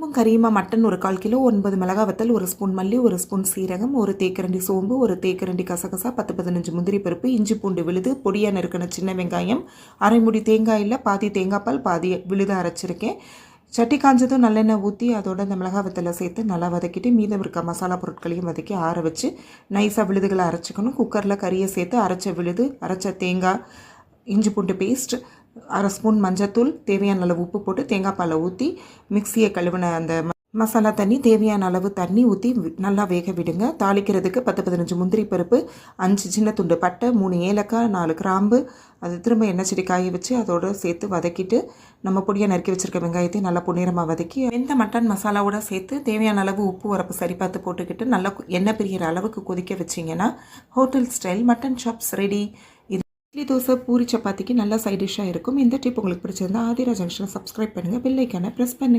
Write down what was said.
குழம்பும் கறியுமா மட்டன் ஒரு 1/4 கிலோ, 9 மிளகாய் வத்தல், 1 ஸ்பூன் மல்லி, 1 ஸ்பூன் சீரகம், 1 தேக்கரண்டி சோம்பு, 1 தேக்கரண்டி கசகசா, 10-15 முந்திரி பருப்பு, இஞ்சி பூண்டு விழுது, பொடியாக நறுக்கின சின்ன வெங்காயம், அரை முடி தேங்காயில் பாதி தேங்காய் பால் பாதி விழுது அரைச்சிருக்கேன். சட்டி காஞ்சதும் நல்லெண்ணெய் ஊற்றி அதோட இந்த மிளகாய் வத்தலை சேர்த்து நல்லா வதக்கிட்டு மீதம் இருக்க மசாலா பொருட்களையும் வதக்கி ஆற வச்சு நைஸாக விழுதுகளை அரைச்சிக்கணும். குக்கரில் கறியை சேர்த்து அரைச்ச விழுது, அரைச்ச தேங்காய், இஞ்சி பூண்டு பேஸ்ட், 1/2 ஸ்பூன் மஞ்சத்தூள், தேவையான அளவு உப்பு போட்டு தேங்காய் பாலை ஊற்றி மிக்சியை கழுவின அந்த மசாலா தண்ணி, தேவையான அளவு தண்ணி ஊற்றி நல்லா வேக விடுங்க. தாளிக்கிறதுக்கு 10-15 முந்திரி பருப்பு, 5 சின்ன துண்டு பட்டை, 3 ஏலக்காய், 4 கிராம்பு, அது திரும்ப எண்ணெய் செடி காய வச்சு அதோடு சேர்த்து வதக்கிட்டு நம்ம பொடியாக நறுக்கி வச்சுருக்க வெங்காயத்தையும் நல்லா பொன்னிறமாக வதக்கி வெந்த மட்டன் மசாலாவோட சேர்த்து தேவையான அளவு உப்பு உரப்பு சரி பார்த்து போட்டுக்கிட்டு நல்லா எண்ணெய் பிரிகிற அளவுக்கு கொதிக்க வச்சிங்கன்னா hotel style mutton chops ready. இது இட்லி, தோசை, பூரி, சப்பாத்திக்கு நல்ல சைட் டிஷ்ஷாக இருக்கும். இந்த டிப் உங்களுக்கு பிடிச்சிருந்தா ஆதிரா ஜங்ஷனை சப்ஸ்கிரைப் பண்ணுங்கள், பெல் ஐக்கானை ப்ரெஸ் பண்ணுங்கள்.